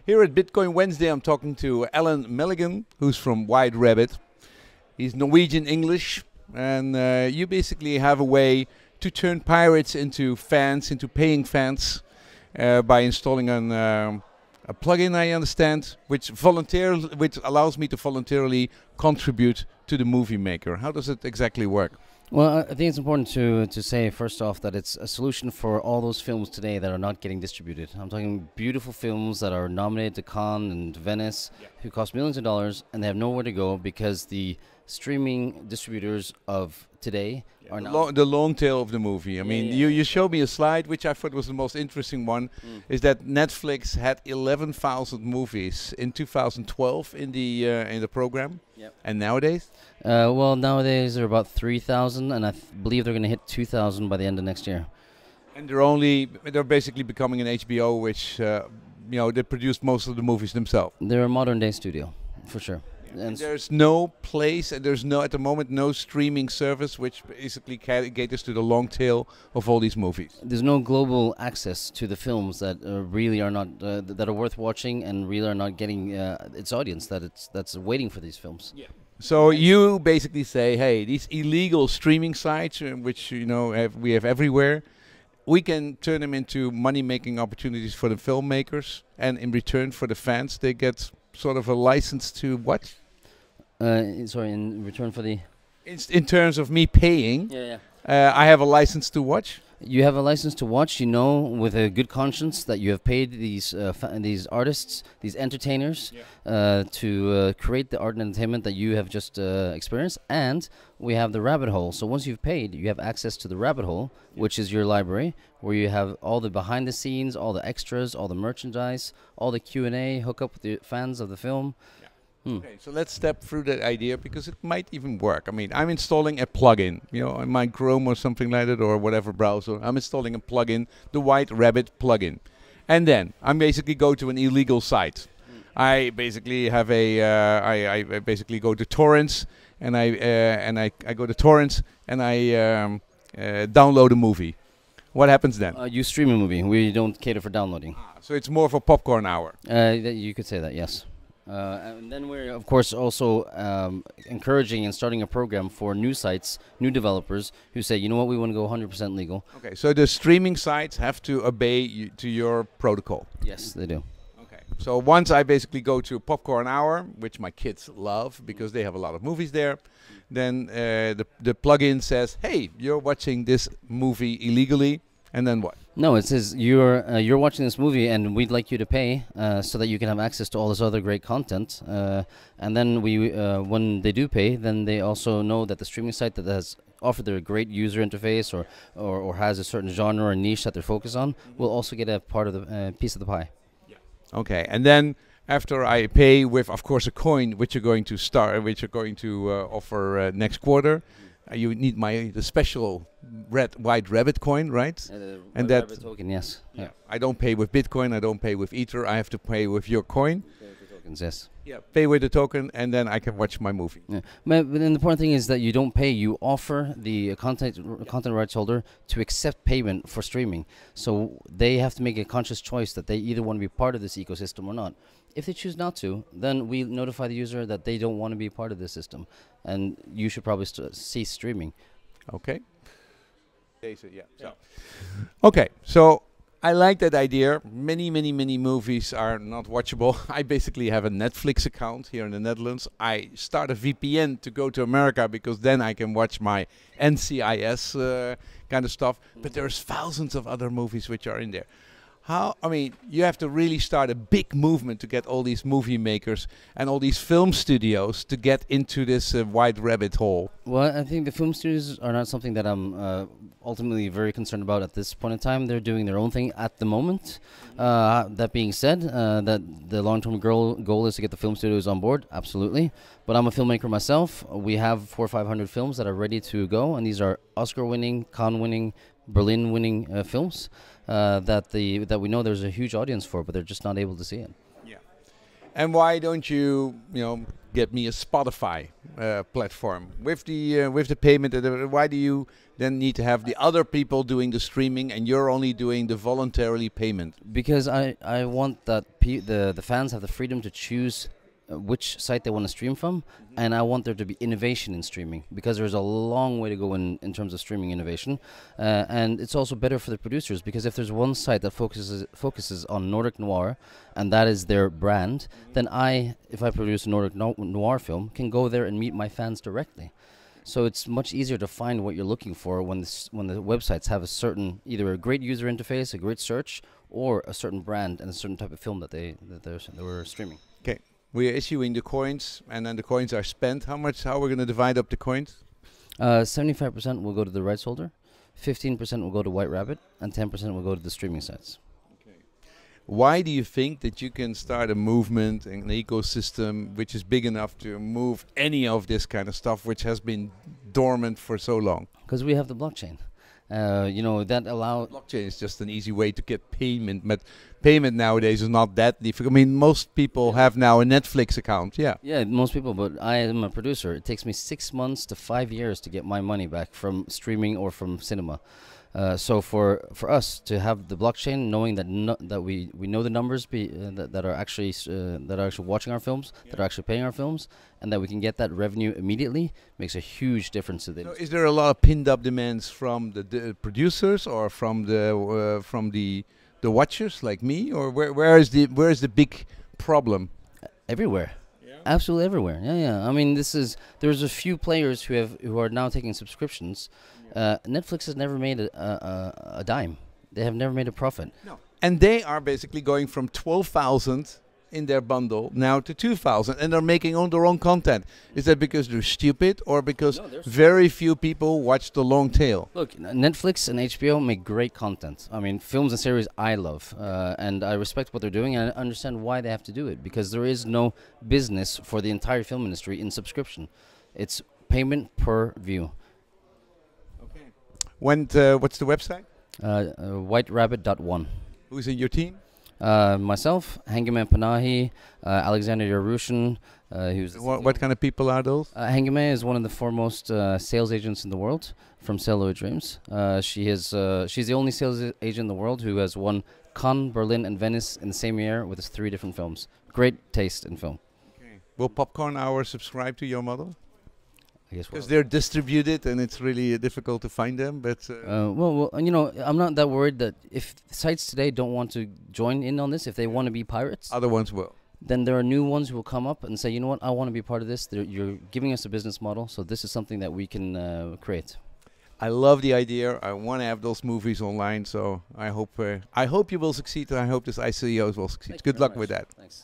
Here at Bitcoin Wednesday, I'm talking to Alan Milligan, who's from White Rabbit. He's Norwegian English, and you basically have a way to turn pirates into fans, into paying fans, by installing a plugin, I understand, which allows me to voluntarily contribute to the movie maker. How does it exactly work? Well, I think it's important to say first off that it's a solution for all those films today that are not getting distributed. I'm talking beautiful films that are nominated to Cannes and Venice, who cost millions of dollars, and they have nowhere to go because the streaming distributors of today are not. The long tail of the movie. I mean, you showed me a slide, which I thought was the most interesting one, is that Netflix had 11,000 movies in 2012 in the program, and nowadays? Well, nowadays they're about 3,000, and I believe they're going to hit 2,000 by the end of next year. And they're basically becoming an HBO, which they produce most of the movies themselves. They're a modern day studio, for sure. And there's no place, and there's at the moment no streaming service which basically caters to the long tail of all these movies. There's no global access to the films that really are not that are worth watching and really are not getting its audience that's waiting for these films. Yeah. So you basically say, hey, these illegal streaming sites, which we have everywhere, we can turn them into money-making opportunities for the filmmakers, and in return for the fans, they get sort of a license to what? Sorry, in return for the... In terms of me paying, I have a license to watch? You have a license to watch, with a good conscience that you have paid these artists, these entertainers, to create the art and entertainment that you have just experienced. And we have the rabbit hole. So once you've paid, you have access to the rabbit hole, which is your library, where you have all the behind the scenes, all the extras, all the merchandise, all the Q&A, hook up with the fans of the film. Okay, so let's step through that idea, because it might even work. I mean, I'm installing a plugin, in my Chrome or something like that, or whatever browser. I'm installing a plugin, the White Rabbit plugin, and then I basically go to an illegal site. I basically have I basically go to torrents, and I go to torrents, and I download a movie. What happens then? You stream a movie. We don't cater for downloading. So it's more of a popcorn hour. You could say that, yes. And then we're, of course, also encouraging and starting a program for new sites, new developers who say, you know what, we want to go 100% legal. Okay, so the streaming sites have to obey to your protocol. Yes, they do. Okay, so once I basically go to Popcorn Hour, which my kids love because they have a lot of movies there, then the plugin says, hey, you're watching this movie illegally, and then what? No, it says you're watching this movie, and we'd like you to pay so that you can have access to all this other great content. And then when they do pay, then they also know that the streaming site that has offered their great user interface or has a certain genre or niche that they're focused on will also get a part of the piece of the pie. Yeah. Okay, and then after I pay with, of course, a coin which you're going to offer next quarter. You need the special White Rabbit coin, right? And that Rabbit token, yes. Yeah. I don't pay with Bitcoin. I don't pay with Ether. I have to pay with your coin. Pay with the tokens, yes. Yeah. Pay with the token, and then I can watch my movie. Yeah. But then the important thing is that you don't pay. You offer the content rights holder to accept payment for streaming. So they have to make a conscious choice that they either want to be part of this ecosystem or not. If they choose not to, then we notify the user that they don't want to be part of this system, and you should probably cease streaming. Okay. Okay, so I like that idea. Many movies are not watchable. I basically have a Netflix account here in the Netherlands. I start a VPN to go to America because then I can watch my NCIS kind of stuff. But there's thousands of other movies which are in there. You have to really start a big movement to get all these movie makers and all these film studios to get into this White Rabbit hole. Well, I think the film studios are not something that I'm ultimately very concerned about at this point in time. They're doing their own thing at the moment. That being said, that the long-term goal is to get the film studios on board, absolutely. But I'm a filmmaker myself. We have 400 or 500 films that are ready to go, and these are Oscar-winning, Cannes-winning, Berlin-winning films that we know there's a huge audience for, but they're just not able to see it. Yeah, And why don't you, get me a Spotify platform with the payment? Why do you then need to have the other people doing the streaming and you're only doing the voluntarily payment? Because I want that the fans have the freedom to choose which site they want to stream from, and I want there to be innovation in streaming, because there's a long way to go in terms of streaming innovation, and it's also better for the producers, because if there's one site that focuses on Nordic noir and that is their brand, then if I produce a Nordic noir film, can go there and meet my fans directly. So it's much easier to find what you're looking for when the websites have a certain, either a great user interface, a great search, or a certain brand and a certain type of film that they were streaming. Okay. We are issuing the coins, and then the coins are spent. How are we going to divide up the coins? 75% will go to the rights holder, 15% will go to White Rabbit, and 10% will go to the streaming sites. Okay. Why do you think that you can start a movement, an ecosystem, which is big enough to move any of this kind of stuff, which has been dormant for so long? Because we have the blockchain. That allows... Blockchain is just an easy way to get payment, but payment nowadays is not that difficult. I mean, most people have now a Netflix account, yeah. Yeah, most people, but I am a producer. It takes me 6 months to 5 years to get my money back from streaming or from cinema. So for us to have the blockchain, knowing that we know the numbers that are actually watching our films, that are actually paying our films, and that we can get that revenue immediately, makes a huge difference to the industry. So is there a lot of pinned up demands from the producers or from the watchers like me, or where is the big problem? Everywhere. Absolutely everywhere. Yeah. I mean, there's a few players who are now taking subscriptions. Netflix has never made a dime. They have never made a profit. No. And they are basically going from 12,000 in their bundle now to 2,000, and they're making their own content. Is that because they're stupid, or because very few people watch the long tail? Look, Netflix and HBO make great content. I mean, films and series I love, and I respect what they're doing, and I understand why they have to do it, because there is no business for the entire film industry in subscription. It's payment per view. Okay. What's the website? WhiteRabbit.one. Who's in your team? Myself, Hengame Panahi, Alexander Yarushin. What kind of people are those? Hengame is one of the foremost sales agents in the world from Celluloid Dreams. She's the only sales agent in the world who has won Cannes, Berlin, and Venice in the same year with his 3 different films. Great taste in film. Okay. Will Popcorn Hour subscribe to your model? I guess because they're distributed and it's really difficult to find them. But well, I'm not that worried that if sites today don't want to join in on this, if they want to be pirates, other ones will. Then there are new ones who will come up and say, you know what, I want to be part of this. You're giving us a business model, so this is something that we can create. I love the idea. I want to have those movies online, so I hope you will succeed. And I hope this ICO will succeed. Good luck with that. Thanks.